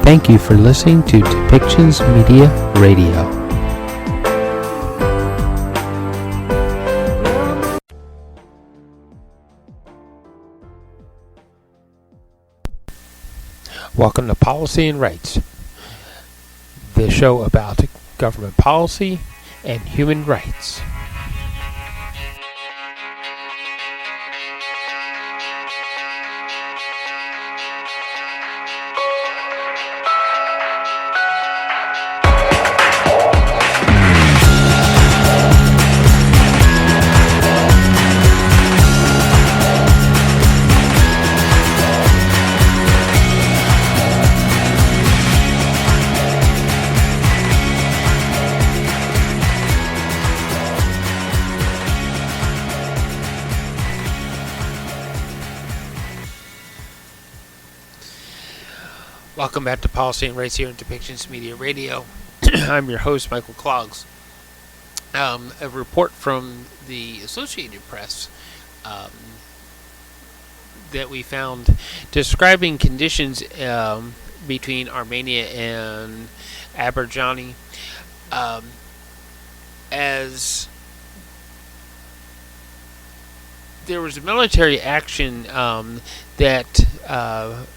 Thank you for listening to Depictions Media Radio. Welcome to Policy and Rights, the show about government policy and human rights. Welcome back to Policy and Rights here on Depictions Media Radio. I'm your host, Michael Clogs. A report from the Associated Press that we found describing conditions between Armenia and Azerbaijan as there was a military action that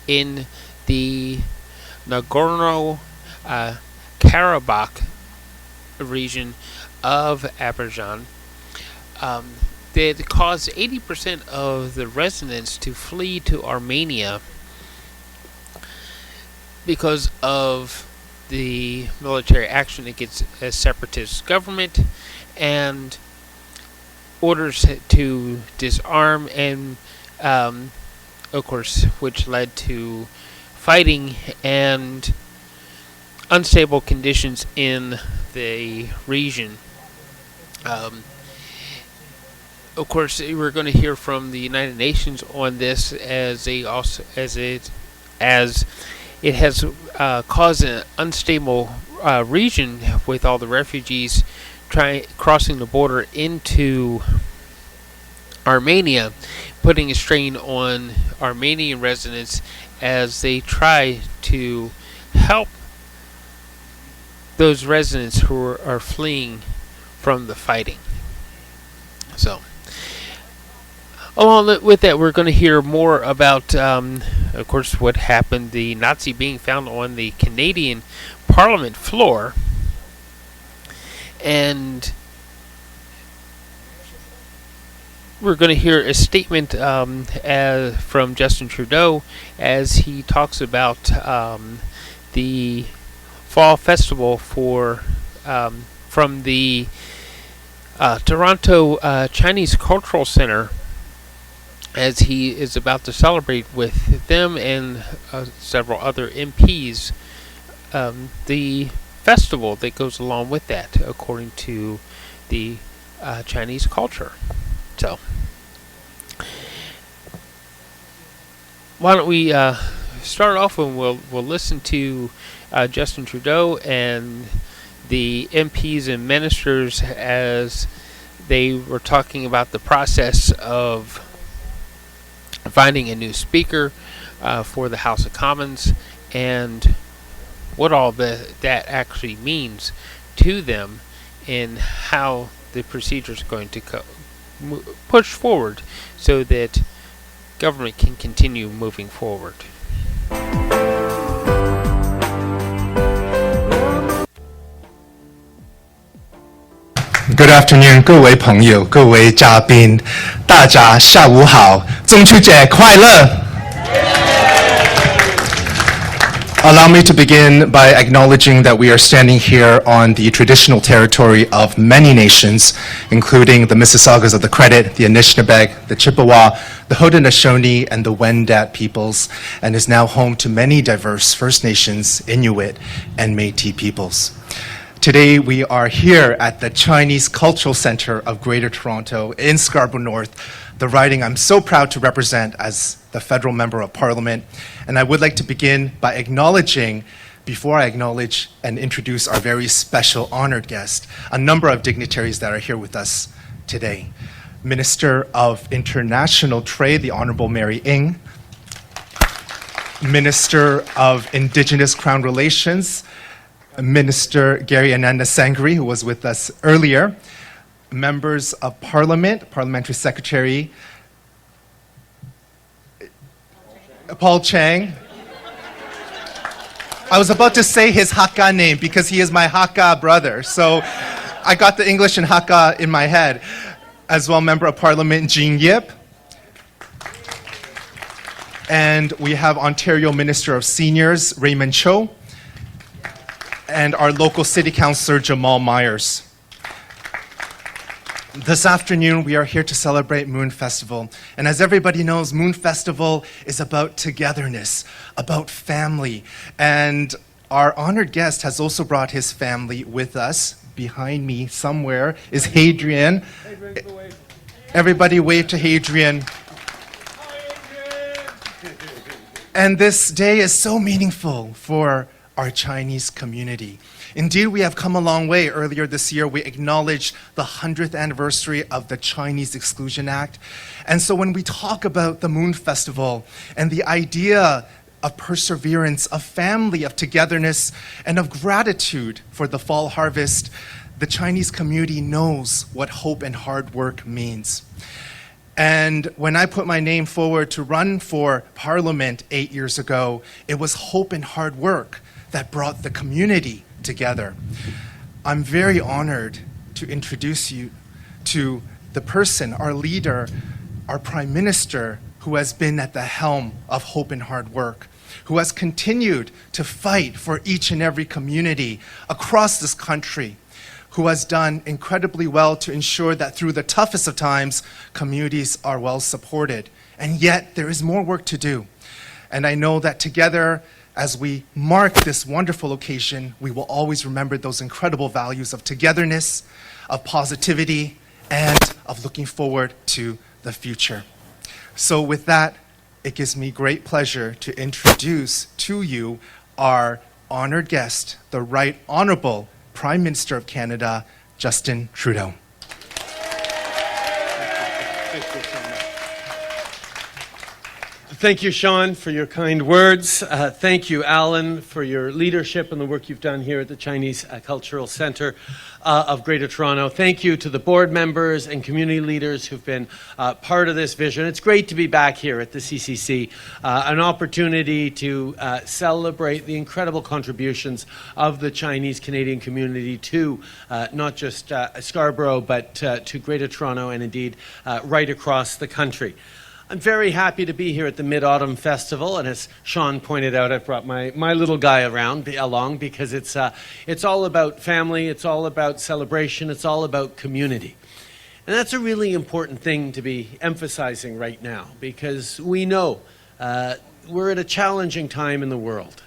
in the Nagorno-Karabakh region of Azerbaijan that caused 80% of the residents to flee to Armenia because of the military action against a separatist government and orders to disarm and of course which led to fighting and unstable conditions in the region. Of course, we're going to hear from the United Nations on this as it has caused an unstable region with all the refugees crossing the border into Armenia, putting a strain on Armenian residents as they try to help those residents who are fleeing from the fighting. So, along with that, we're going to hear more about, of course, what happened, the Nazi being found on the Canadian Parliament floor, and we're going to hear a statement from Justin Trudeau as he talks about the fall festival from the Toronto Chinese Cultural Center, as he is about to celebrate with them and several other MPs the festival that goes along with that, according to the Chinese culture. So, why don't we start off and we'll listen to Justin Trudeau and the MPs and ministers as they were talking about the process of finding a new speaker for the House of Commons and what all that actually means to them and how the procedure is going to push forward so that government can continue moving forward. Good afternoon, 各位朋友，各位嘉宾，大家下午好，中秋节快乐！ Allow me to begin by acknowledging that we are standing here on the traditional territory of many nations, including the Mississaugas of the Credit, the Anishinaabe, the Chippewa, the Haudenosaunee, and the Wendat peoples, and is now home to many diverse First Nations, Inuit, and Métis peoples. Today we are here at the Chinese Cultural Center of Greater Toronto in Scarborough North, the riding I'm so proud to represent as the Federal Member of Parliament. And I would like to begin by acknowledging, before I acknowledge and introduce our very special honored guest, a number of dignitaries that are here with us today. Minister of International Trade, the Honorable Mary Ng, Minister of Indigenous Crown Relations, Minister Gary Ananda Sangri, who was with us earlier, members of Parliament, Parliamentary Secretary Paul Chang. I was about to say his Hakka name because he is my Hakka brother, so I got the English and Hakka in my head. As well, Member of Parliament Jean Yip. And we have Ontario Minister of Seniors, Raymond Cho, and our local City Councillor, Jamal Myers. This afternoon, we are here to celebrate Moon Festival. And as everybody knows, Moon Festival is about togetherness, about family. And our honored guest has also brought his family with us. Behind me somewhere is Hadrian. Everybody wave to Hadrian. And this day is so meaningful for our Chinese community. Indeed, we have come a long way. Earlier this year, we acknowledged the 100th anniversary of the Chinese Exclusion Act. And so when we talk about the Moon Festival and the idea of perseverance, of family, of togetherness, and of gratitude for the fall harvest, the Chinese community knows what hope and hard work means. And when I put my name forward to run for Parliament 8 years ago, it was hope and hard work that brought the community together. I'm very honored to introduce you to the person, our leader, our Prime Minister, who has been at the helm of hope and hard work, who has continued to fight for each and every community across this country, who has done incredibly well to ensure that through the toughest of times, communities are well supported. And yet, there is more work to do. And I know that together, as we mark this wonderful occasion, we will always remember those incredible values of togetherness, of positivity, and of looking forward to the future. So with that, it gives me great pleasure to introduce to you our honored guest, the Right Honorable Prime Minister of Canada, Justin Trudeau. Thank you, Sean, for your kind words. Thank you, Alan, for your leadership and the work you've done here at the Chinese Cultural Centre of Greater Toronto. Thank you to the board members and community leaders who've been part of this vision. It's great to be back here at the CCC, an opportunity to celebrate the incredible contributions of the Chinese Canadian community to not just Scarborough, but to Greater Toronto and indeed right across the country. I'm very happy to be here at the Mid-Autumn Festival, and as Sean pointed out, I brought my little guy along because it's all about family, it's all about celebration, it's all about community. And that's a really important thing to be emphasizing right now, because we know we're at a challenging time in the world.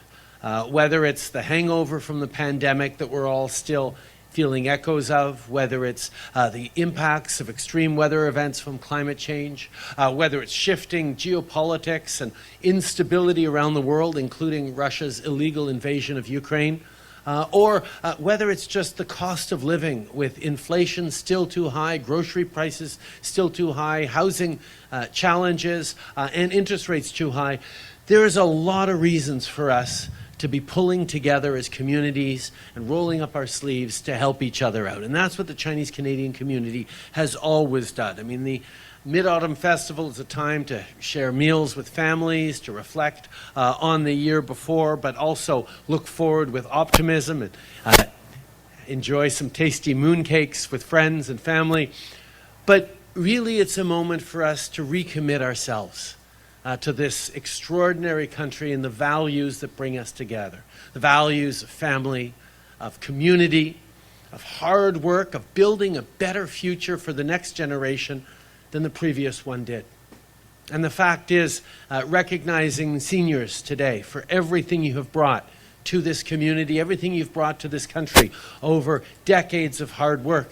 Whether it's the hangover from the pandemic that we're all still feeling echoes of, whether it's the impacts of extreme weather events from climate change, whether it's shifting geopolitics and instability around the world, including Russia's illegal invasion of Ukraine, or whether it's just the cost of living with inflation still too high, grocery prices still too high, housing challenges, and interest rates too high. There is a lot of reasons for us to be pulling together as communities and rolling up our sleeves to help each other out. And that's what the Chinese Canadian community has always done. I mean, the Mid-Autumn Festival is a time to share meals with families, to reflect on the year before, but also look forward with optimism and enjoy some tasty mooncakes with friends and family. But really, it's a moment for us to recommit ourselves to this extraordinary country and the values that bring us together. The values of family, of community, of hard work, of building a better future for the next generation than the previous one did. And the fact is, recognizing seniors today for everything you have brought to this community, everything you've brought to this country over decades of hard work,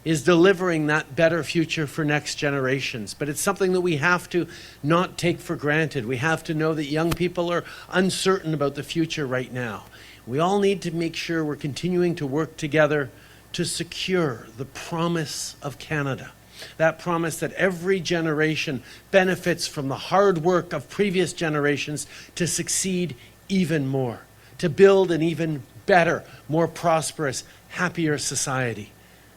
is delivering that better future for next generations. But it's something that we have to not take for granted. We have to know that young people are uncertain about the future right now. We all need to make sure we're continuing to work together to secure the promise of Canada. that promise that every generation benefits from the hard work of previous generations to succeed even more, to build an even better, more prosperous, happier society.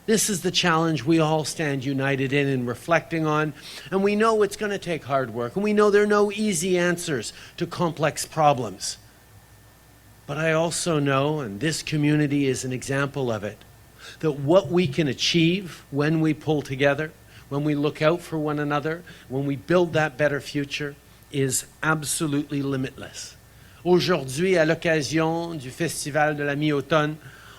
This is the challenge we all stand united in and reflecting on, and we know it's going to take hard work, and we know there are no easy answers to complex problems. But I also know, and this community is an example of it, that what we can achieve when we pull together, when we look out for one another, when we build that better future, is absolutely limitless. Aujourd'hui, à l'occasion du Festival de la mi-automne,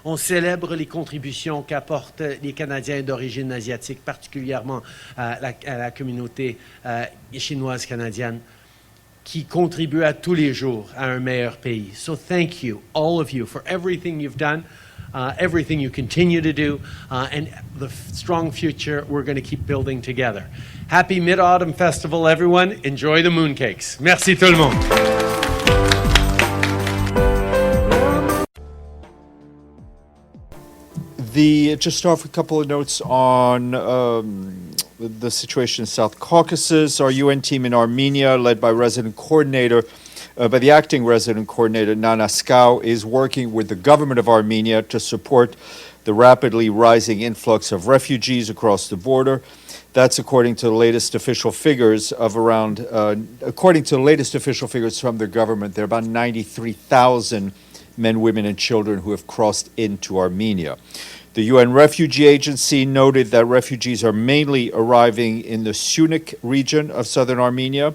on célèbre les contributions qu'apportent les Canadiens d'origine asiatique, particulièrement à la communauté chinoise canadienne, qui contribuent à tous les jours à un meilleur pays. So thank you, all of you, for everything you've done, everything you continue to do, and the strong future we're going to keep building together. Happy Mid-Autumn Festival, everyone. Enjoy the mooncakes. Merci tout le monde. Just start with a couple of notes on the situation in South Caucasus. Our UN team in Armenia, led by by the acting Resident Coordinator Nanna Skau, is working with the Government of Armenia to support the rapidly rising influx of refugees across the border. That's according to the latest official figures from the government. There are about 93,000 men, women, and children who have crossed into Armenia. The UN Refugee Agency noted that refugees are mainly arriving in the Syunik region of southern Armenia.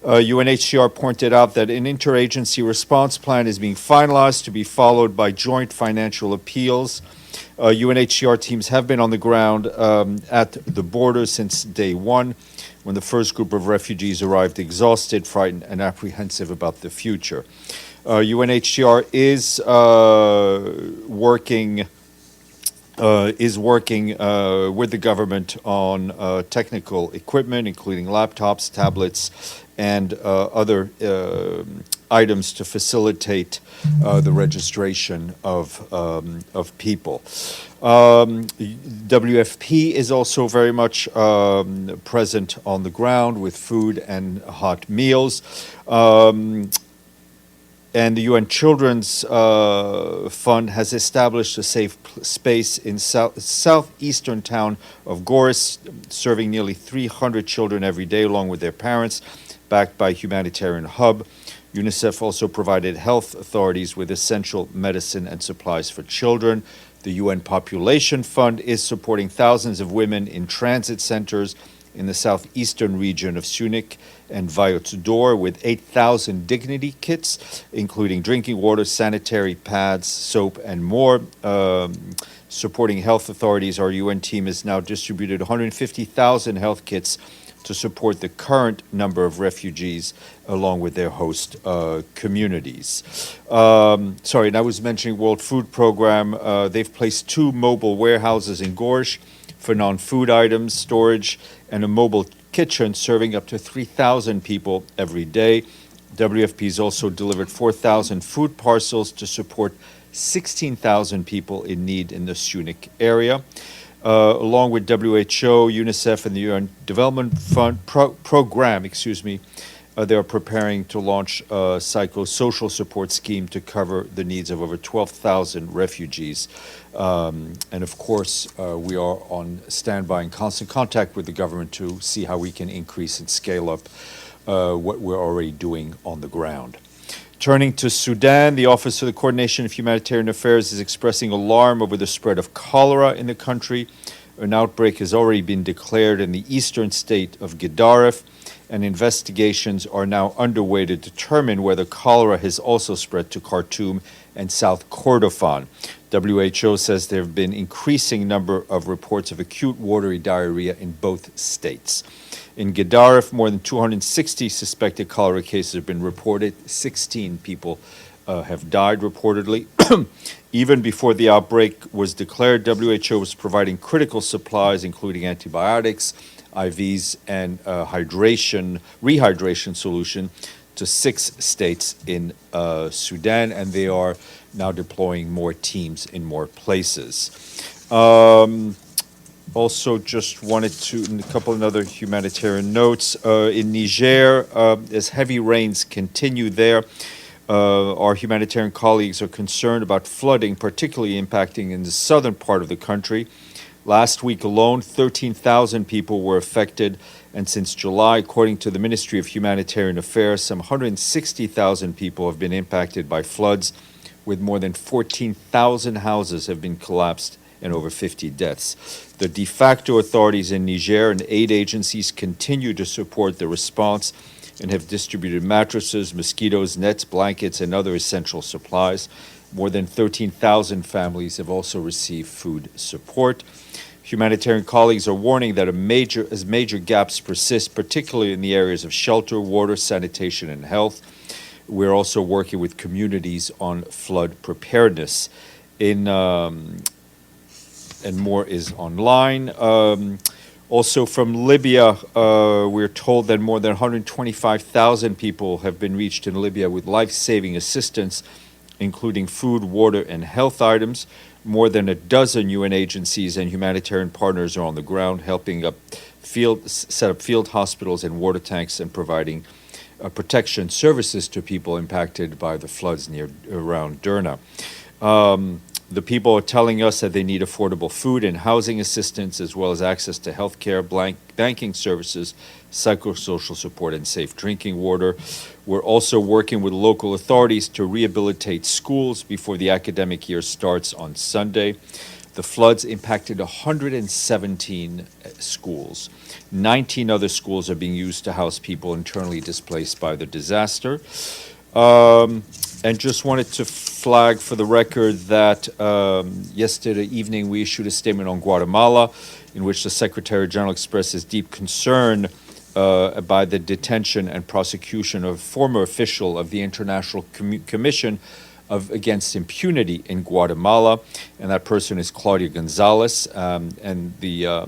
UNHCR pointed out that an interagency response plan is being finalized to be followed by joint financial appeals. UNHCR teams have been on the ground at the border since day one, when the first group of refugees arrived exhausted, frightened, and apprehensive about the future. UNHCR is working with the government on technical equipment, including laptops, tablets, and other items to facilitate the registration of people. WFP is also very much present on the ground with food and hot meals. And the UN Children's Fund has established a safe space in southeastern town of Goris, serving nearly 300 children every day, along with their parents, backed by humanitarian hub. UNICEF also provided health authorities with essential medicine and supplies for children. The UN Population Fund is supporting thousands of women in transit centers in the southeastern region of Syunik and Vayotdor with 8,000 dignity kits, including drinking water, sanitary pads, soap, and more. Supporting health authorities, our UN team has now distributed 150,000 health kits to support the current number of refugees along with their host communities. And I was mentioning World Food Program. They've placed 2 mobile warehouses in Goris for non-food items, storage, and a mobile kitchen serving up to 3,000 people every day. WFP has also delivered 4,000 food parcels to support 16,000 people in need in the Syunik area. Along with WHO, UNICEF, and the UN Development Fund program, they are preparing to launch a psychosocial support scheme to cover the needs of over 12,000 refugees. And of course, we are on standby in constant contact with the government to see how we can increase and scale up what we're already doing on the ground. Turning to Sudan, the Office of the Coordination of Humanitarian Affairs is expressing alarm over the spread of cholera in the country. An outbreak has already been declared in the eastern state of Gedaref, and investigations are now underway to determine whether cholera has also spread to Khartoum and South Kordofan. WHO says there have been increasing number of reports of acute watery diarrhea in both states. In Gedaref, more than 260 suspected cholera cases have been reported. 16 people have died reportedly. Even before the outbreak was declared, WHO was providing critical supplies, including antibiotics, IVs, and rehydration solution to 6 states in Sudan, and they are now deploying more teams in more places. Also, just wanted to, a couple of other humanitarian notes. In Niger, as heavy rains continue there, our humanitarian colleagues are concerned about flooding, particularly impacting in the southern part of the country. Last week alone, 13,000 people were affected, and since July, according to the Ministry of Humanitarian Affairs, some 160,000 people have been impacted by floods, with more than 14,000 houses have been collapsed and over 50 deaths. The de facto authorities in Niger and aid agencies continue to support the response and have distributed mattresses, mosquitoes, nets, blankets, and other essential supplies. More than 13,000 families have also received food support. Humanitarian colleagues are warning that as major gaps persist, particularly in the areas of shelter, water, sanitation, and health. We're also working with communities on flood preparedness. And more is online. Also from Libya, we're told that more than 125,000 people have been reached in Libya with life-saving assistance, including food, water, and health items. More than a dozen UN agencies and humanitarian partners are on the ground, helping set up field hospitals and water tanks and providing protection services to people impacted by the floods around Derna. The people are telling us that they need affordable food and housing assistance, as well as access to health care, banking services, psychosocial support, and safe drinking water. We're also working with local authorities to rehabilitate schools before the academic year starts on Sunday. The floods impacted 117 schools. 19 other schools are being used to house people internally displaced by the disaster. And just wanted to flag for the record that yesterday evening we issued a statement on Guatemala in which the Secretary General expressed his deep concern by the detention and prosecution of a former official of the International Commission against Impunity in Guatemala, and that person is Claudia Gonzalez, and the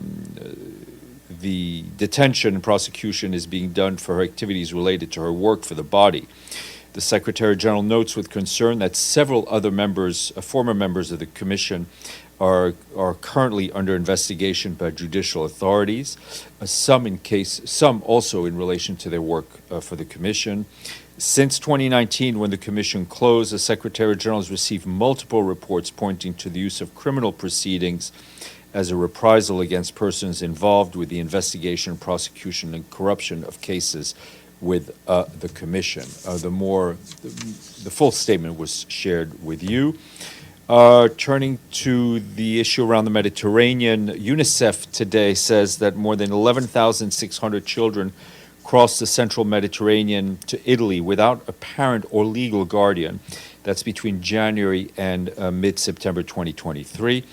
detention and prosecution is being done for her activities related to her work for the body. The Secretary General notes with concern that several other former members of the Commission, are currently under investigation by judicial authorities. Some also in relation to their work for the Commission. Since 2019, when the Commission closed, the Secretary General has received multiple reports pointing to the use of criminal proceedings as a reprisal against persons involved with the investigation, prosecution, and corruption of cases with the Commission. The full statement was shared with you. Turning to the issue around the Mediterranean, UNICEF today says that more than 11,600 children crossed the central Mediterranean to Italy without a parent or legal guardian. That's between January and mid-September 2023.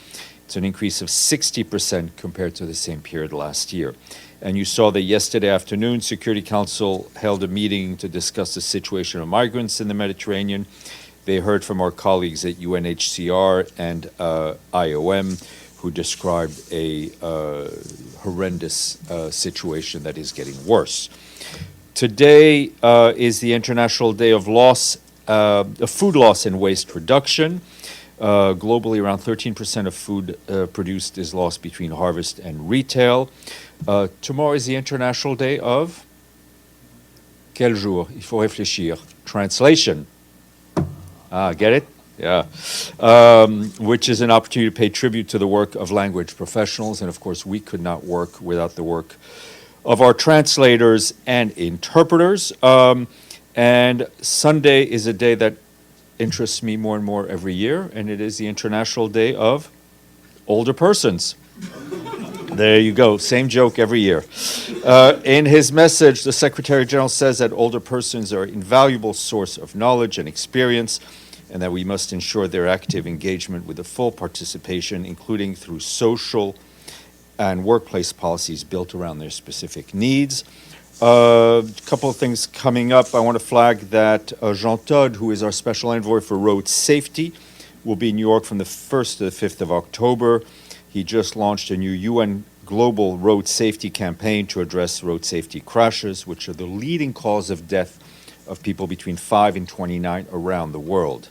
It's an increase of 60% compared to the same period last year. And you saw that yesterday afternoon, Security Council held a meeting to discuss the situation of migrants in the Mediterranean. They heard from our colleagues at UNHCR and IOM, who described a horrendous situation that is getting worse. Today is the International Day of Food Loss and Waste Reduction. Globally, around 13% of food produced is lost between harvest and retail. Tomorrow is the International Day of... Quel jour? Il faut réfléchir. Translation. Get it? Yeah. Which is an opportunity to pay tribute to the work of language professionals. And of course, we could not work without the work of our translators and interpreters. And Sunday is a day that interests me more and more every year, and it is the International Day of Older Persons. There you go, same joke every year. In his message, the Secretary General says that older persons are an invaluable source of knowledge and experience, and that we must ensure their active engagement with a full participation, including through social and workplace policies built around their specific needs. A couple of things coming up. I want to flag that Jean Todt, who is our special envoy for road safety, will be in New York from the 1st to the 5th of October. He just launched a new UN global road safety campaign to address road safety crashes, which are the leading cause of death of people between 5 and 29 around the world.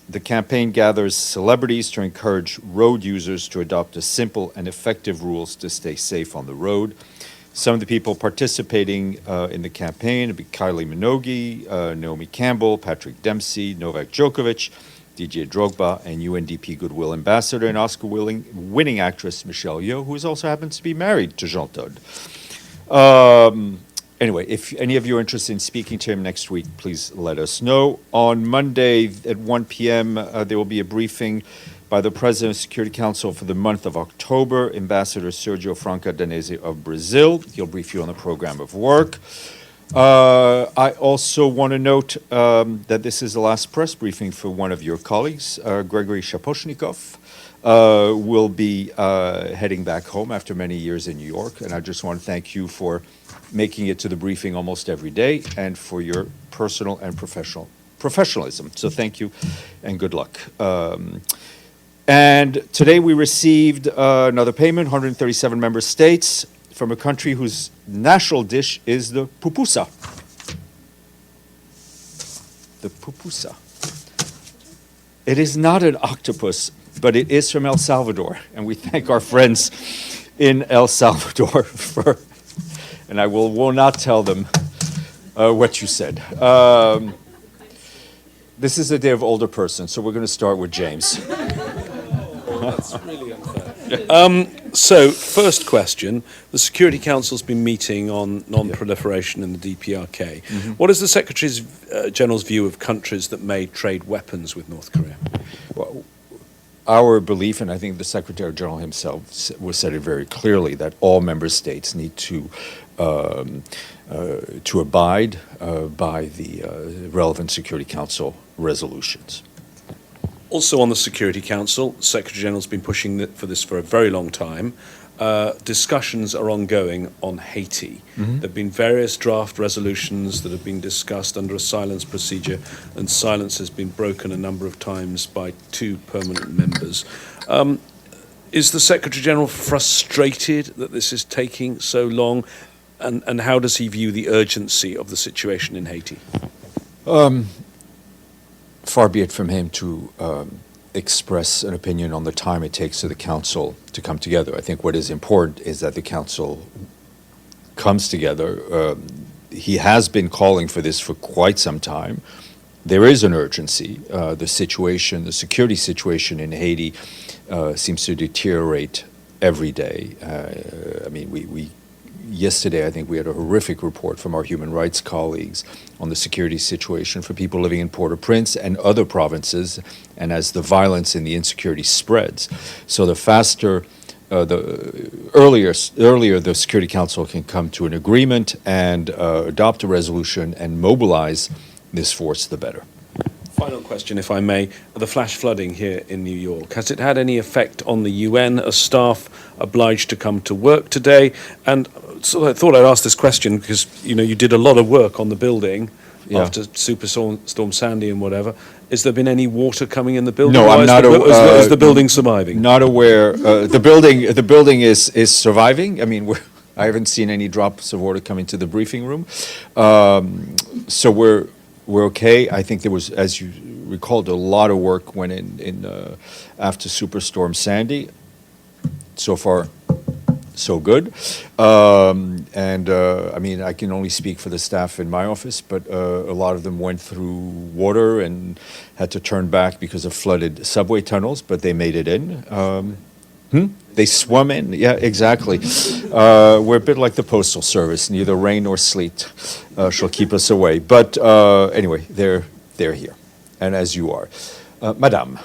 The campaign gathers celebrities to encourage road users to adopt a simple and effective rules to stay safe on the road. Some of the people participating in the campaign would be Kylie Minogue, Naomi Campbell, Patrick Dempsey, Novak Djokovic, DJ Drogba, and UNDP Goodwill Ambassador and Oscar-winning actress Michelle Yeoh, who also happens to be married to Jean Todt. Anyway, if any of you are interested in speaking to him next week, please let us know. On Monday at 1 p.m., there will be a briefing by the President of the Security Council for the month of October, Ambassador Sergio Franca Danese of Brazil. He'll brief you on the program of work. I also want to note that this is the last press briefing for one of your colleagues, Gregory Shaposhnikov. Will be heading back home after many years in New York, and I just want to thank you for making it to the briefing almost every day and for your personal and professionalism. So thank you and good luck. And today we received another payment, 137 member states, from a country whose national dish is the pupusa. The pupusa. It is not an octopus, but it is from El Salvador, and we thank our friends in El Salvador for, and I will not tell them what you said. This is a day of older person, so we're going to start with James. That's really unfair. So, first question. The Security Council's been meeting on non-proliferation in the DPRK. Mm-hmm. What is the Secretary General's view of countries that may trade weapons with North Korea? Well, our belief, and I think the Secretary General himself said it very clearly, that all member states need to abide by the relevant Security Council resolutions. Also on the Security Council, the Secretary General's been pushing for this for a very long time. Discussions are ongoing on Haiti. Mm-hmm. There have been various draft resolutions that have been discussed under a silence procedure, and silence has been broken a number of times by 2 permanent members. Is the Secretary General frustrated that this is taking so long, and how does he view the urgency of the situation in Haiti? Far be it from him to express an opinion on the time it takes for the Council to come together. I think what is important is that the Council comes together. He has been calling for this for quite some time. There is an urgency. The security situation in Haiti seems to deteriorate every day. I mean, yesterday, I think we had a horrific report from our human rights colleagues on the security situation for people living in Port-au-Prince and other provinces, and as the violence and the insecurity spreads. So the earlier the Security Council can come to an agreement and adopt a resolution and mobilize this force, the better. Final question, if I may. The flash flooding here in New York, has it had any effect on the UN? Are staff obliged to come to work today? And so I thought I'd ask this question because, you did a lot of work on the building after Superstorm Sandy and whatever. Has there been any water coming in the building? No, I'm not. Is the building surviving? Not aware. The building is surviving. I mean, I haven't seen any drops of water coming to the briefing room. So we're okay. I think there was, as you recalled, a lot of work went in after Superstorm Sandy. So far, so good. I mean, I can only speak for the staff in my office, but a lot of them went through water and had to turn back because of flooded subway tunnels, but they made it in. They swum in. Yeah, exactly. We're a bit like the Postal Service. Neither rain nor sleet shall keep us away. But anyway, they're here, and as you are. Madame.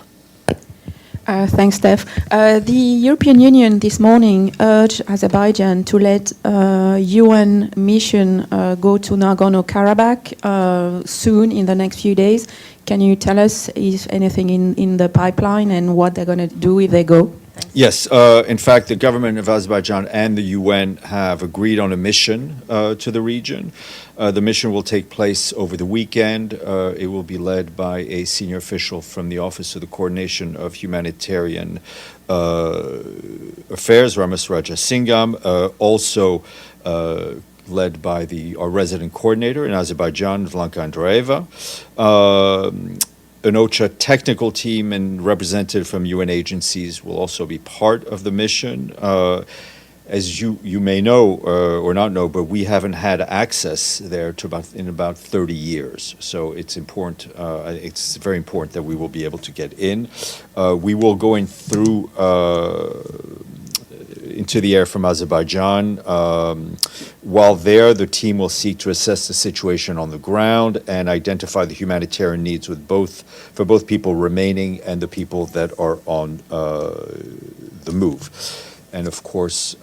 Thanks, Steph. The European Union this morning urged Azerbaijan to let UN mission go to Nagorno-Karabakh soon in the next few days. Can you tell us if anything in the pipeline and what they're going to do if they go? Yes. In fact, the government of Azerbaijan and the UN have agreed on a mission to the region. The mission will take place over the weekend. It will be led by a senior official from the Office of the Coordination of Humanitarian Affairs, Ramas Raja Singham, also led by our resident coordinator in Azerbaijan, Vlanka Andreeva. an OCHA technical team and representative from UN agencies will also be part of the mission. As you may know or not know, but we haven't had access there in about 30 years. So it's important. It's very important that we will be able to get in. We will go in through into the air from Azerbaijan. While there, the team will seek to assess the situation on the ground and identify the humanitarian needs for both people remaining and the people that are on the move. And of course,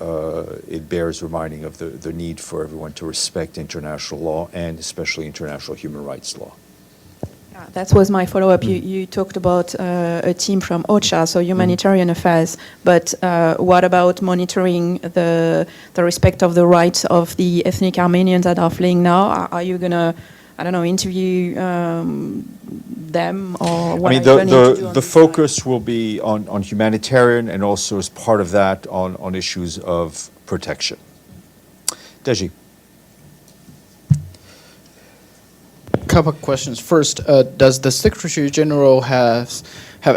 it bears reminding of the need for everyone to respect international law and especially international human rights law. That was my follow-up. You talked about a team from OCHA, so humanitarian affairs, but what about monitoring the respect of the rights of the ethnic Armenians that are fleeing now? Are you going to, I don't know, interview them, or what? I mean, the focus will be on humanitarian and also as part of that on issues of protection. Deji. Couple of questions. First, does the Secretary General have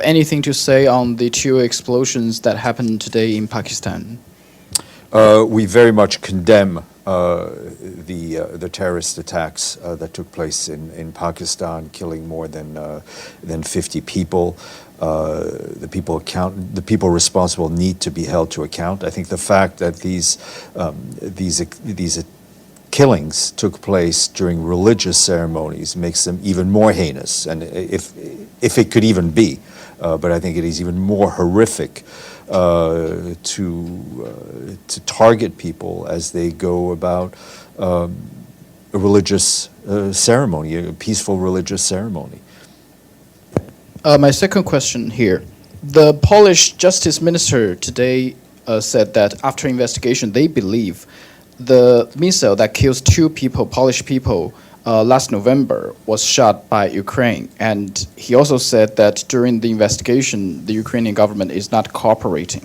anything to say on the two explosions that happened today in Pakistan? We very much condemn the terrorist attacks that took place in Pakistan, killing more than 50 people. The people responsible need to be held to account. I think the fact that these killings took place during religious ceremonies makes them even more heinous, and if it could even be, but I think it is even more horrific to target people as they go about a religious ceremony, a peaceful religious ceremony. My second question here. The Polish Justice Minister today said that after investigation, they believe the missile that kills two people, Polish people, last November was shot by Ukraine. And he also said that during the investigation, the Ukrainian government is not cooperating.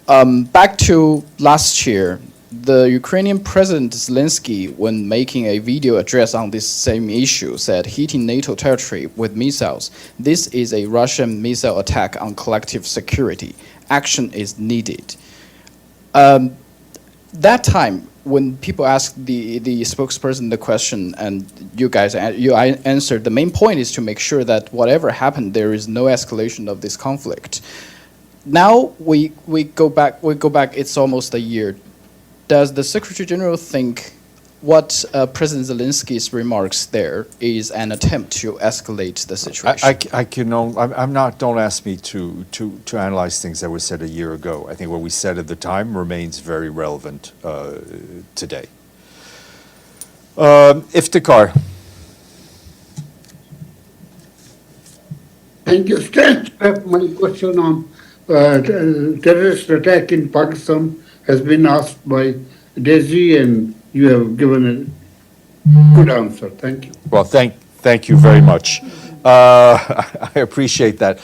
Back to last year, the Ukrainian President Zelensky, when making a video address on this same issue, said hitting NATO territory with missiles, this is a Russian missile attack on collective security. Action is needed. That time, when people asked the spokesperson the question, and you guys answered, the main point is to make sure that whatever happened, there is no escalation of this conflict. Now we go back. It's almost a year. Does the Secretary General think what President Zelensky's remarks there is an attempt to escalate the situation? Don't ask me to analyze things that were said a year ago. I think what we said at the time remains very relevant today. Iftikhar. Thank you. My question on terrorist attack in Pakistan has been asked by Desi, and you have given a good answer. Thank you. Well, thank you very much. I appreciate that.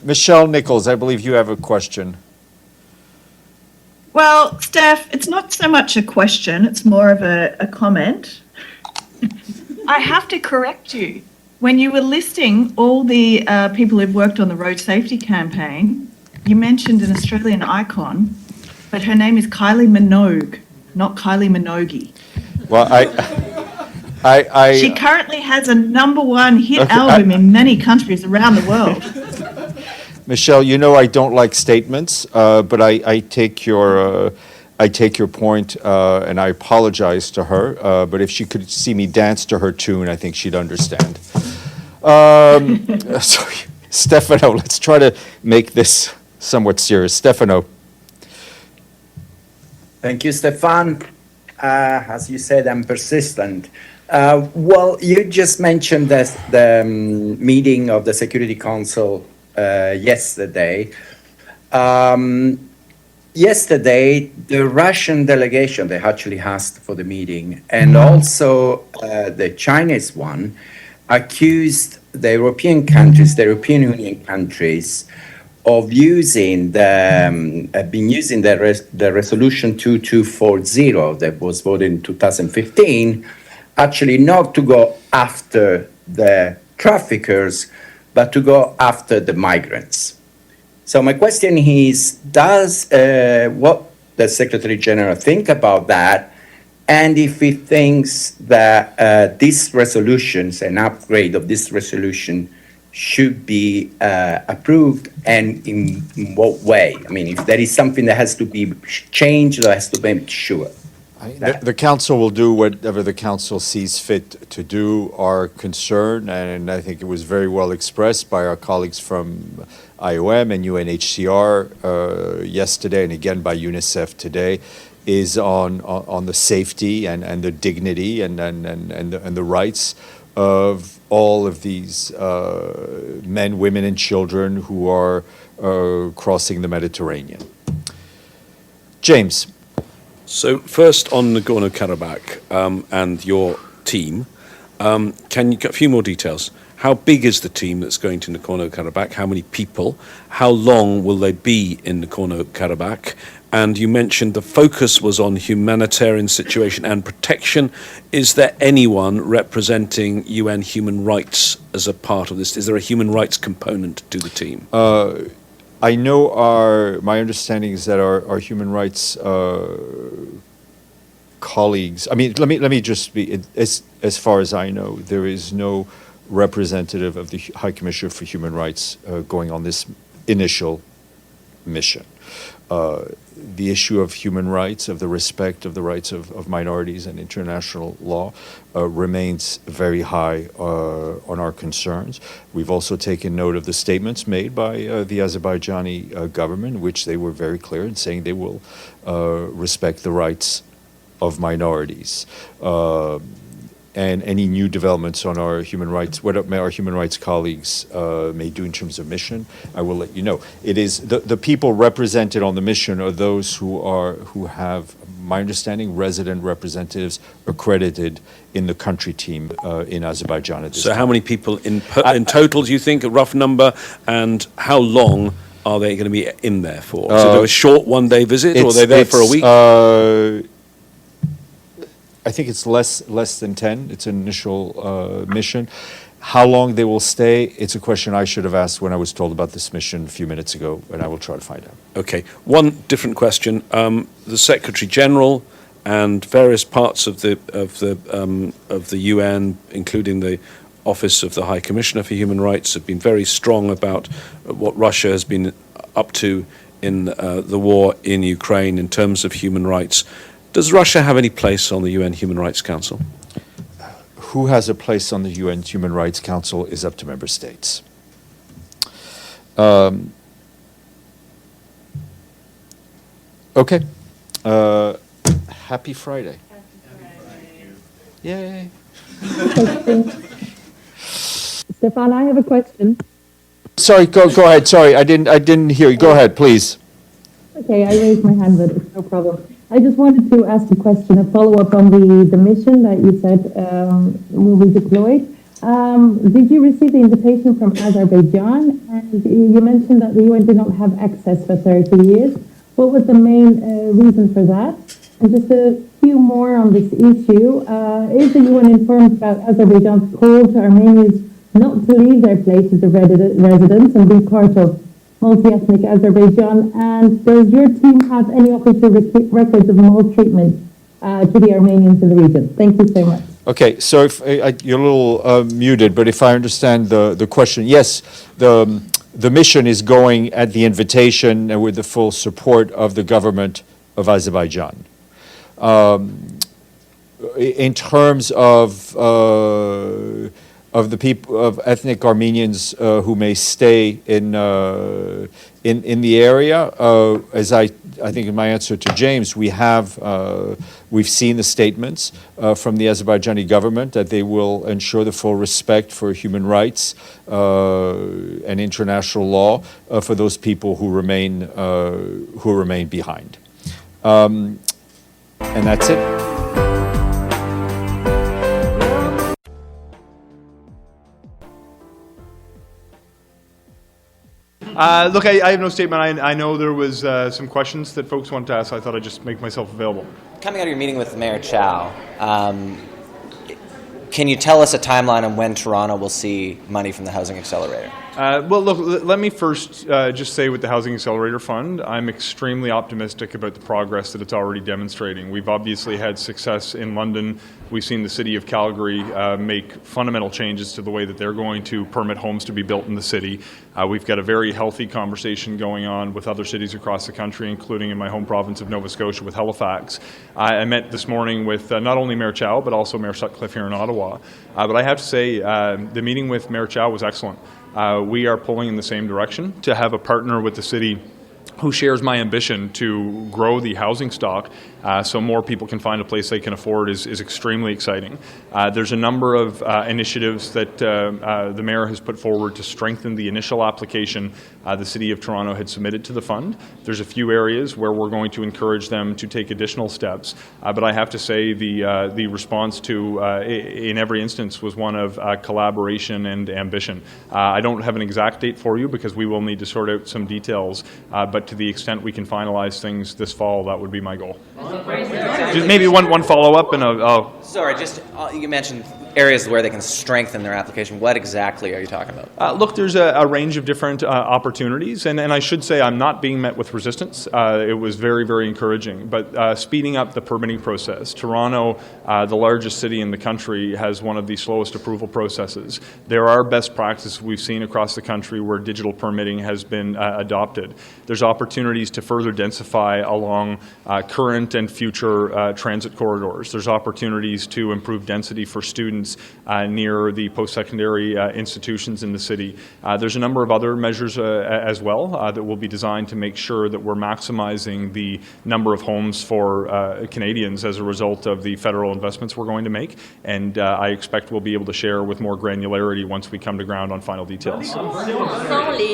Michelle Nichols, I believe you have a question. Well, Steph, it's not so much a question, it's more of a comment. I have to correct you. When you were listing all the people who've worked on the road safety campaign, you mentioned an Australian icon, but her name is Kylie Minogue, not Kylie Minogue. Well, she currently has a #1 hit album in many countries around the world. Michelle, you know I don't like statements, but I take your point, and I apologize to her. But if she could see me dance to her tune, I think she'd understand. Sorry, Stefano. Let's try to make this somewhat serious. Stefano. Thank you, Stefan. As you said, I'm persistent. Well, you just mentioned the meeting of the Security Council yesterday. Yesterday, the Russian delegation, they actually asked for the meeting, and also the Chinese one, accused the European countries, the European Union countries, of using the resolution 2240 that was voted in 2015, actually not to go after the traffickers, but to go after the migrants. So my question is, does what the Secretary General think about that? And if he thinks that these resolutions, an upgrade of this resolution, should be approved, and in what way? I mean, if there is something that has to be changed or has to make sure. The council will do whatever the council sees fit to do. Our concern, and I think it was very well expressed by our colleagues from IOM and UNHCR yesterday, and again by UNICEF today, is on the safety and the dignity and the rights of all of these men, women, and children who are crossing the Mediterranean. James. So first on Nagorno-Karabakh and your team, can you get a few more details? How big is the team that's going to Nagorno-Karabakh? How many people? How long will they be in Nagorno-Karabakh? And you mentioned the focus was on humanitarian situation and protection. Is there anyone representing UN human rights as a part of this? Is there a human rights component to the team? I know my understanding is that our human rights colleagues, I mean, let me just be, as far as I know, there is no representative of the High Commissioner for Human Rights going on this initial mission. The issue of human rights, of the respect of the rights of minorities and international law remains very high on our concerns. We've also taken note of the statements made by the Azerbaijani government, which they were very clear in saying they will respect the rights of minorities. And any new developments on our human rights, what our human rights colleagues may do in terms of mission, I will let you know. It is the people represented on the mission are those who have, my understanding, resident representatives accredited in the country team in Azerbaijan at this time. How many people in total do you think, a rough number, and how long are they going to be in there for? So do a short one-day visit, or are they there for a week? I think it's less than 10. It's an initial mission. How long they will stay, it's a question I should have asked when I was told about this mission a few minutes ago, and I will try to find out. Okay. One different question. The Secretary General and various parts of the UN, including the Office of the High Commissioner for Human Rights, have been very strong about what Russia has been up to in the war in Ukraine in terms of human rights. Does Russia have any place on the UN Human Rights Council? Who has a place on the UN Human Rights Council is up to member states. Okay. Happy Friday. Yay. Stefan, I have a question. Sorry, go ahead. Sorry, I didn't hear you. Go ahead, please. Okay, I raised my hand, but it's no problem. I just wanted to ask a question, a follow-up on the mission that you said will be deployed. Did you receive the invitation from Azerbaijan? And you mentioned that the UN did not have access for 30 years. What was the main reason for that? And just a few more on this issue. Is the UN informed about Azerbaijan's call to Armenians not to leave their places of residence and be part of multi-ethnic Azerbaijan? And does your team have any official records of maltreatment to the Armenians in the region? Thank you so much. Okay, so if you're a little muted, but if I understand the question, yes, the mission is going at the invitation and with the full support of the government of Azerbaijan. In terms of the people of ethnic Armenians who may stay in the area, as I think in my answer to James, we've seen the statements from the Azerbaijani government that they will ensure the full respect for human rights and international law for those people who remain behind, and that's it. Look, I have no statement. I know there was some questions that folks wanted to ask, so I thought I'd just make myself available. Coming out of your meeting with Mayor Chow, can you tell us a timeline on when Toronto will see money from the Housing Accelerator? Well, look, let me first just say with the Housing Accelerator Fund, I'm extremely optimistic about the progress that it's already demonstrating. We've obviously had success in London. We've seen the city of Calgary make fundamental changes to the way that they're going to permit homes to be built in the city. We've got a very healthy conversation going on with other cities across the country, including in my home province of Nova Scotia with Halifax. I met this morning with not only Mayor Chow, but also Mayor Sutcliffe here in Ottawa. But I have to say, the meeting with Mayor Chow was excellent. We are pulling in the same direction to have a partner with the city who shares my ambition to grow the housing stock so more people can find a place they can afford is extremely exciting. There's a number of initiatives that the Mayor has put forward to strengthen the initial application the City of Toronto had submitted to the fund. There's a few areas where we're going to encourage them to take additional steps, but I have to say the response to, in every instance, was one of collaboration and ambition. I don't have an exact date for you because we will need to sort out some details, but to the extent we can finalize things this fall, that would be my goal. Just maybe one follow-up and I'll... Sorry, just you mentioned areas where they can strengthen their application. What exactly are you talking about? Look, there's a range of different opportunities, and I should say I'm not being met with resistance. It was very, very encouraging. But speeding up the permitting process. Toronto, the largest city in the country, has one of the slowest approval processes. There are best practices we've seen across the country where digital permitting has been adopted. There's opportunities to further densify along current and future transit corridors. There's opportunities to improve density for students near the post-secondary institutions in the city. There's a number of other measures as well that will be designed to make sure that we're maximizing the number of homes for Canadians as a result of the federal investments we're going to make, and I expect we'll be able to share with more granularity once we come to ground on final details.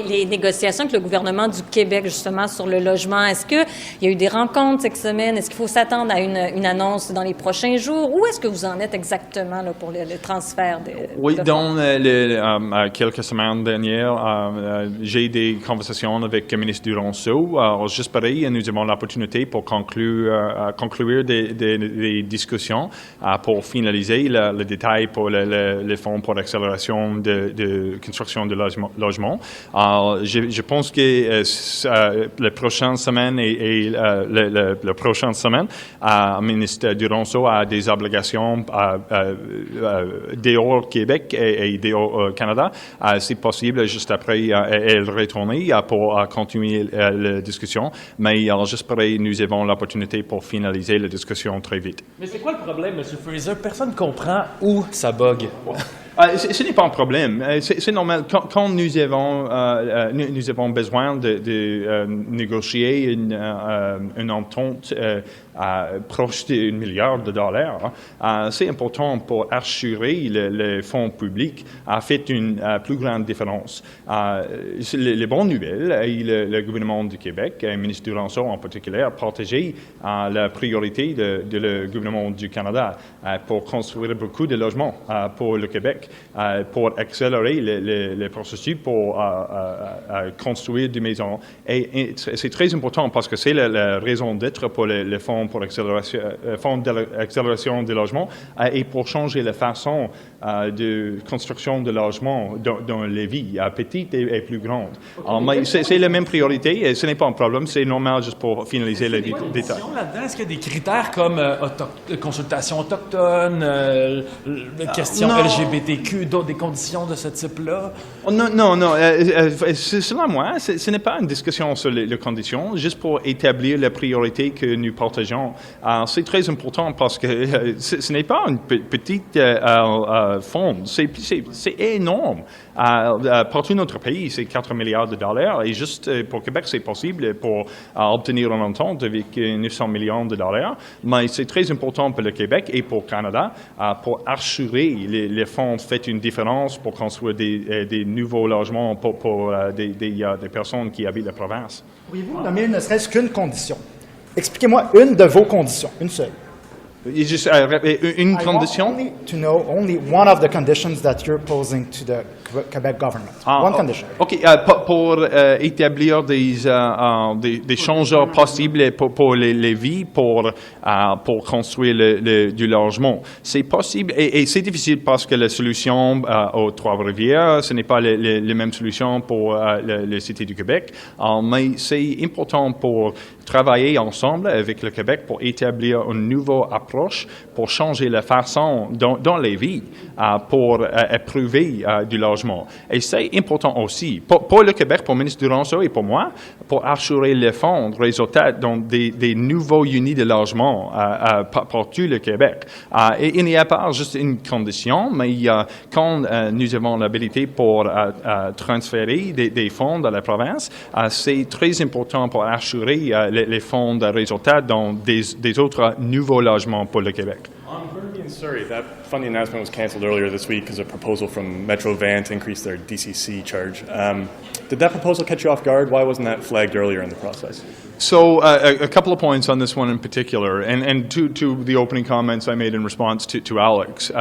Les négociations avec le gouvernement du Québec justement sur le logement, est-ce qu'il y a eu des rencontres cette semaine? Est-ce qu'il faut s'attendre à une annonce dans les prochains jours? Où est-ce que vous en êtes exactement là, pour le transfert Oui, dans quelques semaines dernières, j'ai des conversations avec le ministre Duranceau. Juste pareil, nous avons l'opportunité pour conclure des discussions pour finaliser le détail pour les fonds pour l'accélération de construction de logements. Je pense que la prochaine semaine et la prochaine semaine, le ministre Duranceau a des obligations dehors Québec et dehors Canada. C'est possible juste après elle retourner pour continuer la discussion, mais j'espère que nous avons l'opportunité pour finaliser la discussion très vite. Mais c'est quoi le problème, M. Fraser? Personne ne comprend où ça bug. Ce n'est pas un problème. C'est normal. Quand nous avons besoin de négocier une entente proche d'$1 milliard, c'est important pour assurer les fonds publics a fait une plus grande différence. Les bonnes nouvelles, le gouvernement du Québec, et le ministre Duranceau en particulier, a partagé la priorité de le gouvernement du Canada pour construire beaucoup de logements pour le Québec. Pour accélérer les processus pour construire des maisons. Et c'est très important parce que c'est la raison d'être pour les fonds pour l'accélération des logements et pour changer la façon de construction de logements dans les villes, petites et plus grandes. C'est la même priorité et ce n'est pas un problème, c'est normal juste pour finaliser les détails. Là-dedans, est-ce qu'il y a des critères comme consultation autochtone, questions LGBTQ, des conditions de ce type-là? Non. Selon moi, ce n'est pas une discussion sur les conditions, juste pour établir la priorité que nous partageons. C'est très important parce que ce n'est pas une petite fonds, c'est énorme. Partout dans notre pays, c'est $4 milliards et juste pour Québec, c'est possible pour obtenir une entente avec $900 millions. Mais c'est très important pour le Québec et pour le Canada pour assurer les fonds fait une différence pour construire des nouveaux logements pour des personnes qui habitent la province. Pourriez-vous nommer ne serait-ce qu'une condition? Expliquez-moi une de vos conditions, une seule. Juste, une condition? I want only to know only one of the conditions that you're posing to the Quebec government. One condition. OK. Pour établir des changements possibles pour les vies, pour construire du logement. C'est possible et c'est difficile parce que la solution aux Trois-Rivières, ce n'est pas les mêmes solutions pour les cités du Québec. Mais c'est important pour travailler ensemble avec le Québec pour établir une nouvelle approche pour changer la façon dont les vies pour approuver du logement. Et c'est important aussi pour le Québec, pour le ministre Duranceau et pour moi, pour assurer les fonds résultats dans des nouveaux unités de logement pour tout le Québec. Et il n'y a pas juste une condition, mais quand nous avons l'habilité pour transférer des fonds de la province, c'est très important pour assurer les fonds de résultats dans des autres nouveaux logements pour le Québec. On Burnaby and Surrey, that funding announcement was canceled earlier this week because of a proposal from Metro Van to increase their DCC charge. Did that proposal catch you off guard? Why wasn't that flagged earlier in the process? So a couple of points on this one in particular, and to the opening comments I made in response to Alex.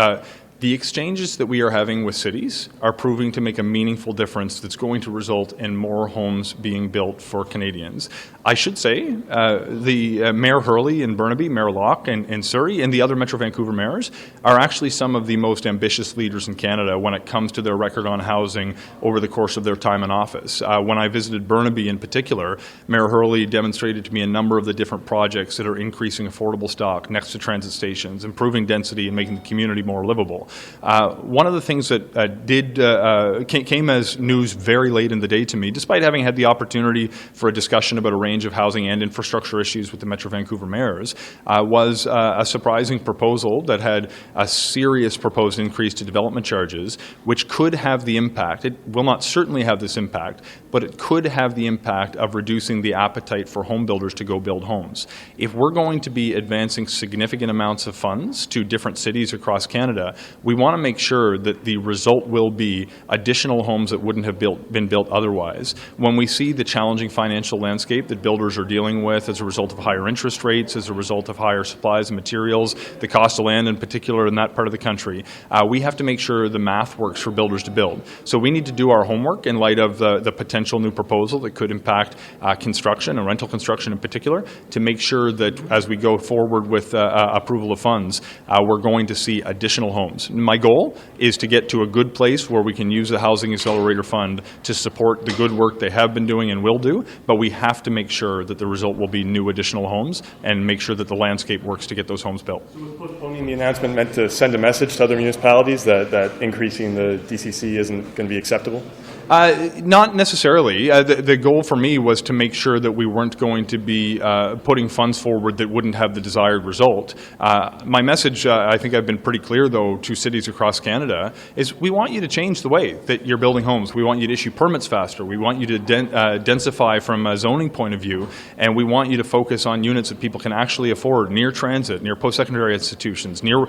The exchanges that we are having with cities are proving to make a meaningful difference that's going to result in more homes being built for Canadians. I should say the Mayor Hurley in Burnaby, Mayor Locke in Surrey, and the other Metro Vancouver mayors are actually some of the most ambitious leaders in Canada when it comes to their record on housing over the course of their time in office. When I visited Burnaby in particular, Mayor Hurley demonstrated to me a number of the different projects that are increasing affordable stock next to transit stations, improving density, and making the community more livable. One of the things that came as news very late in the day to me, despite having had the opportunity for a discussion about a range of housing and infrastructure issues with the Metro Vancouver mayors, was a surprising proposal that had a serious proposed increase to development charges, which could have the impact, it will not certainly have this impact, but it could have the impact of reducing the appetite for home builders to go build homes. If we're going to be advancing significant amounts of funds to different cities across Canada, we want to make sure that the result will be additional homes that wouldn't have been built otherwise. When we see the challenging financial landscape that builders are dealing with as a result of higher interest rates, as a result of higher supplies and materials, the cost of land in particular in that part of the country, we have to make sure the math works for builders to build. So we need to do our homework in light of the potential new proposal that could impact construction and rental construction in particular, to make sure that as we go forward with approval of funds, we're going to see additional homes. My goal is to get to a good place where we can use the Housing Accelerator Fund to support the good work they have been doing and will do, but we have to make sure that the result will be new additional homes and make sure that the landscape works to get those homes built. So was postponing the announcement meant to send a message to other municipalities that increasing the DCC isn't going to be acceptable? Not necessarily. The goal for me was to make sure that we weren't going to be putting funds forward that wouldn't have the desired result. My message, I think I've been pretty clear, though, to cities across Canada, is we want you to change the way that you're building homes. We want you to issue permits faster. We want you to densify from a zoning point of view, and we want you to focus on units that people can actually afford, near transit, near post-secondary institutions, near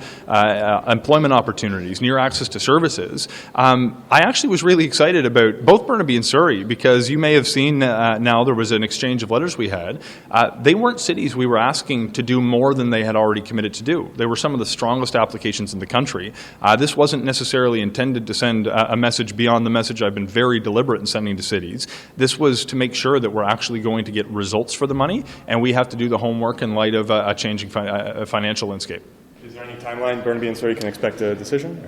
employment opportunities, near access to services. I actually was really excited about both Burnaby and Surrey, because you may have seen now there was an exchange of letters we had. They weren't cities we were asking to do more than they had already committed to do. They were some of the strongest applications in the country. This wasn't necessarily intended to send a message beyond the message I've been very deliberate in sending to cities. This was to make sure that we're actually going to get results for the money, and we have to do the homework in light of a changing financial landscape. Is there any timeline Burnaby and Surrey can expect a decision?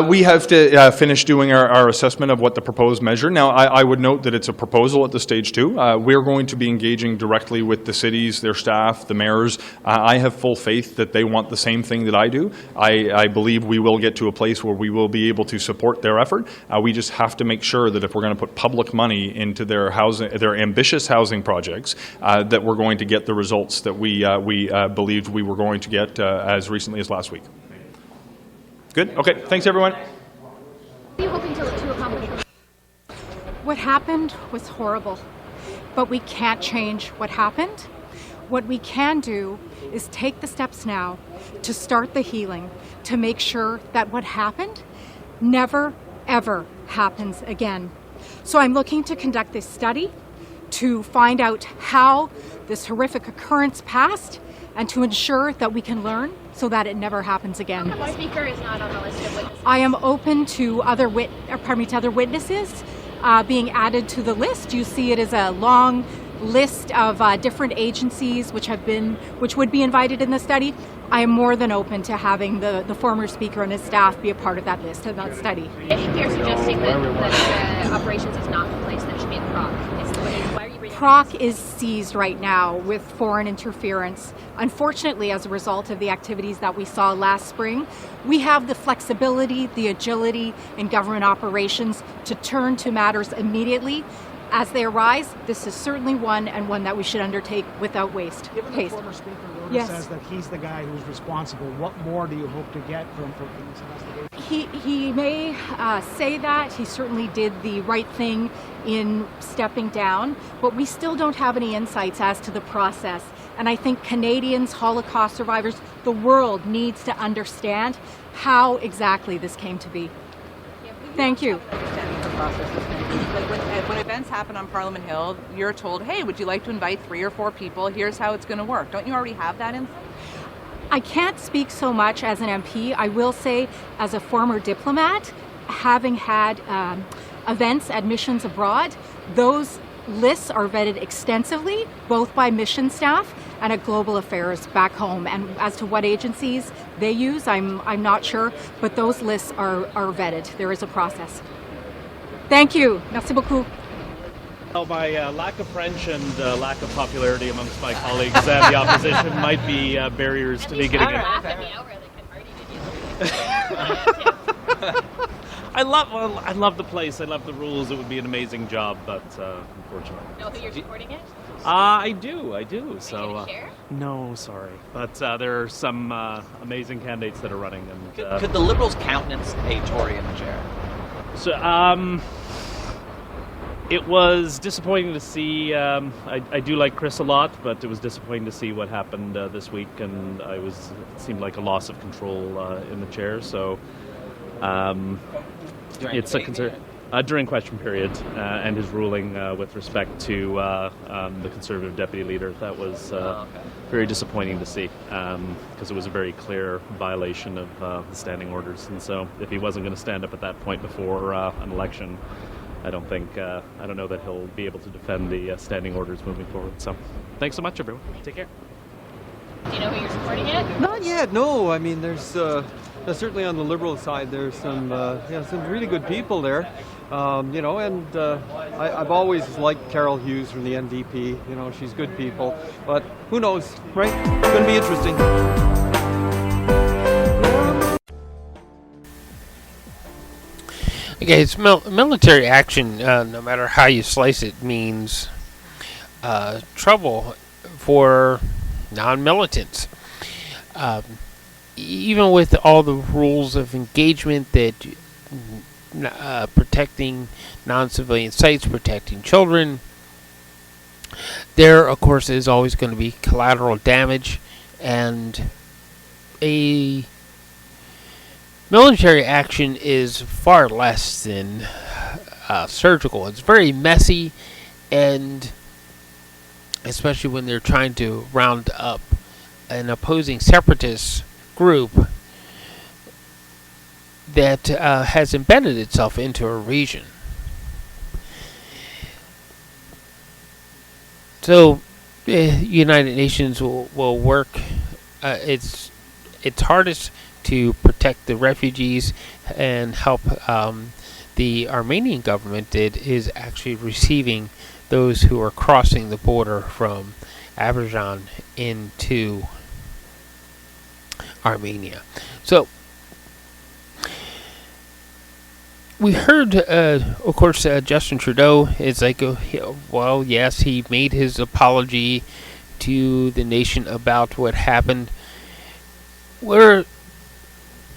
We have to finish doing our assessment of what the proposed measure. Now, I would note that it's a proposal at this stage too. We're going to be engaging directly with the cities, their staff, the mayors. I have full faith that they want the same thing that I do. I believe we will get to a place where we will be able to support their effort. We just have to make sure that if we're going to put public money into their ambitious housing projects, that we're going to get the results that we believed we were going to get as recently as last week. Good? Okay. Thanks, everyone. What are you hoping to accomplish? What happened was horrible, but we can't change what happened. What we can do is take the steps now to start the healing, to make sure that what happened never, ever happens again. So I'm looking to conduct this study to find out how this horrific occurrence passed and to ensure that we can learn so that it never happens again. The speaker is not on the list of witnesses. I am open to other witnesses being added to the list. You see it as a long list of different agencies which would be invited in the study. I am more than open to having the former speaker and his staff be a part of that list and that study. I think you're suggesting that operations is not the place that it should be in Prague. Why are you bringing Prague is seized right now with foreign interference. Unfortunately, as a result of the activities that we saw last spring, we have the flexibility, the agility in government operations to turn to matters immediately as they arise. This is certainly one that we should undertake without haste. Given the former speaker says that he's the guy who's responsible, what more do you hope to get from this investigation? He may say that. He certainly did the right thing in stepping down, but we still don't have any insights as to the process. And I think Canadians, Holocaust survivors, the world needs to understand how exactly this came to be. Thank you. When events happen on Parliament Hill, you're told, hey, would you like to invite 3 or 4 people? Here's how it's going to work. Don't you already have that info? I can't speak so much as an MP. I will say, as a former diplomat, having had events at missions abroad, those lists are vetted extensively, both by mission staff and at Global Affairs back home. And as to what agencies they use, I'm not sure, but those lists are vetted. There is a process. Thank you. Merci beaucoup. Well, my lack of French and lack of popularity amongst my colleagues and the opposition might be barriers to me getting in. I love the place. I love the rules. It would be an amazing job, but unfortunately. Know who you're supporting it? I do. So. Are you gonna share? No, sorry, but there are some amazing candidates that are running. And could the Liberals countenance a Tory in the chair? So, it was disappointing to see. I do like Chris a lot, but it was disappointing to see what happened this week, and it seemed like a loss of control in the chair. So, it's a concern during question period and his ruling with respect to the Conservative deputy leader. That was very disappointing to see because it was a very clear violation of the standing orders. And so, if he wasn't going to stand up at that point before an election, I don't know that he'll be able to defend the standing orders moving forward. So, thanks so much, everyone. Take care. Do you know who you're supporting yet? Not yet, no. I mean, there's certainly on the Liberal side, there's some really good people there. And I've always liked Carol Hughes from the NDP. She's good people. But who knows, right? It's going to be interesting. Okay, it's military action, no matter how you slice it, means trouble for non-militants. Even with all the rules of engagement that protecting non-civilian sites, protecting children, there, of course, is always going to be collateral damage, and a military action is far less than surgical. It's very messy, and especially when they're trying to round up an opposing separatist group that has embedded itself into a region. So, United Nations will work its hardest to protect the refugees and help the Armenian government that is actually receiving those who are crossing the border from Azerbaijan into Armenia. So, we heard, of course, Justin Trudeau is like, well, yes, he made his apology to the nation about what happened. We're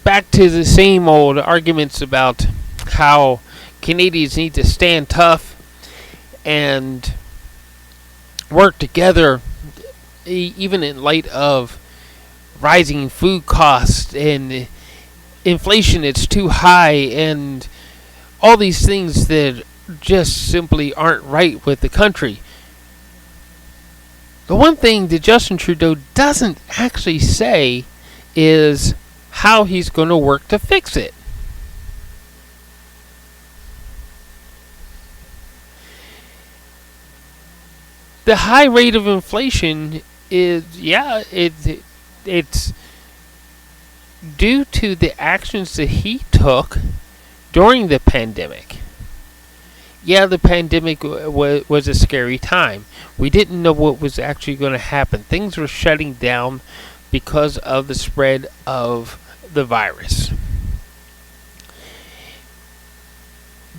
back to the same old arguments about how Canadians need to stand tough and work together, even in light of rising food costs and inflation that's too high and all these things that just simply aren't right with the country. The one thing that Justin Trudeau doesn't actually say is how he's going to work to fix it. The high rate of inflation is, it's due to the actions that he took during the pandemic. Yeah, the pandemic was a scary time. We didn't know what was actually going to happen. Things were shutting down because of the spread of the virus.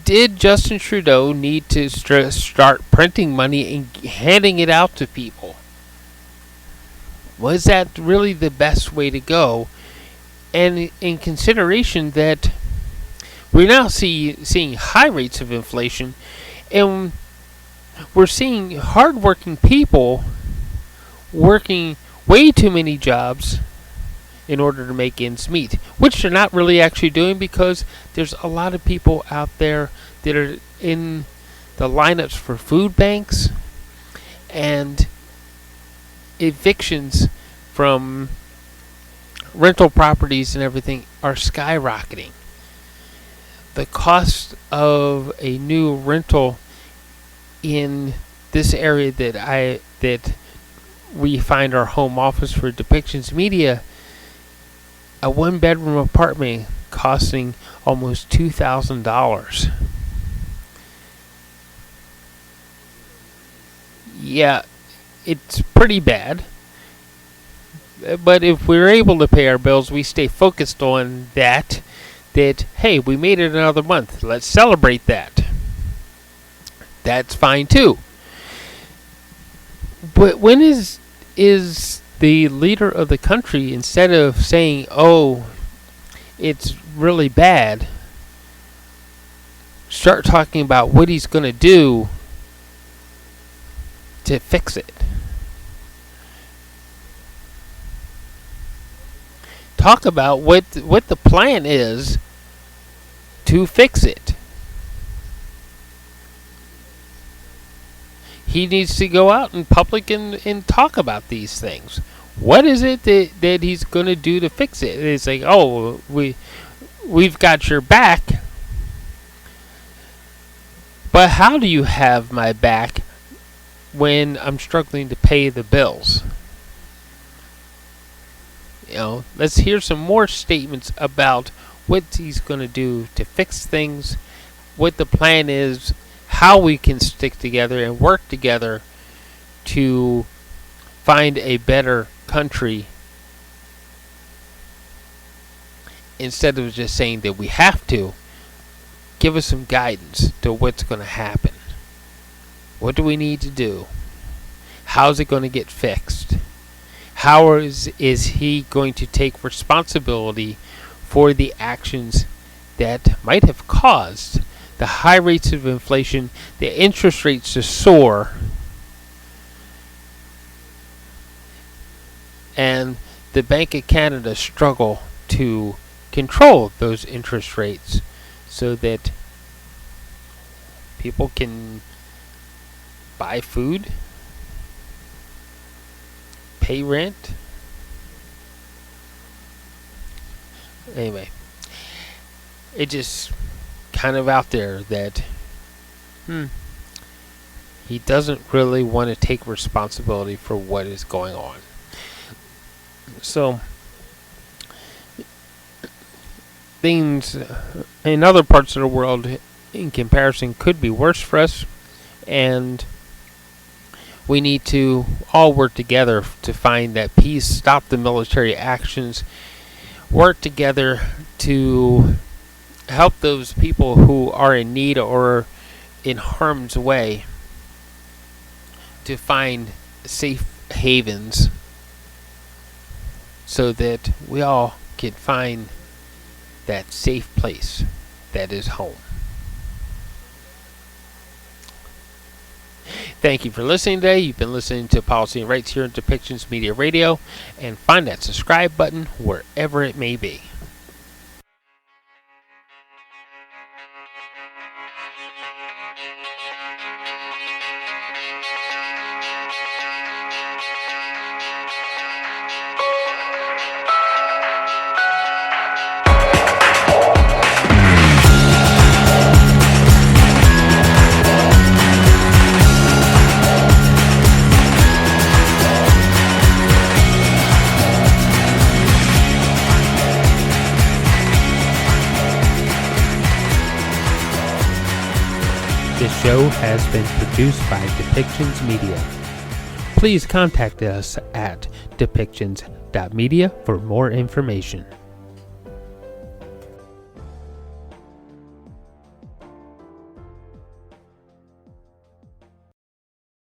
Did Justin Trudeau need to start printing money and handing it out to people? Was that really the best way to go? And in consideration that we're now seeing high rates of inflation, and we're seeing hardworking people working way too many jobs in order to make ends meet, which they're not really actually doing, because there's a lot of people out there that are in the lineups for food banks, and evictions from rental properties and everything are skyrocketing. The cost of a new rental in this area that we find our home office for Depictions Media, a one-bedroom apartment costing almost $2,000. Yeah, it's pretty bad. But if we're able to pay our bills, we stay focused on that, hey, we made it another month. Let's celebrate that. That's fine too. But when is the leader of the country, instead of saying, oh, it's really bad, start talking about what he's going to do to fix it? Talk about what the plan is to fix it. He needs to go out in public and talk about these things. What is it that he's going to do to fix it? It's like, oh, we've got your back. But how do you have my back when I'm struggling to pay the bills? You know, let's hear some more statements about what he's going to do to fix things, what the plan is, how we can stick together and work together to find a better country, instead of just saying that we have to. Give us some guidance to what's going to happen. What do we need to do? How's it going to get fixed? How is he going to take responsibility for the actions that might have caused the high rates of inflation, the interest rates to soar, and the Bank of Canada struggle to control those interest rates so that people can buy food, pay rent? Anyway, it just kind of out there that he doesn't really want to take responsibility for what is going on. So things in other parts of the world in comparison could be worse for us, and we need to all work together to find that peace, stop the military actions, work together to help those people who are in need or in harm's way to find safe havens, so that we all can find that safe place that is home. Thank you for listening today. You've been listening to Policy and Rights here on Depictions Media Radio, and find that subscribe button wherever it may be. show has been produced by Depictions Media. Please contact us at depictions.media for more information.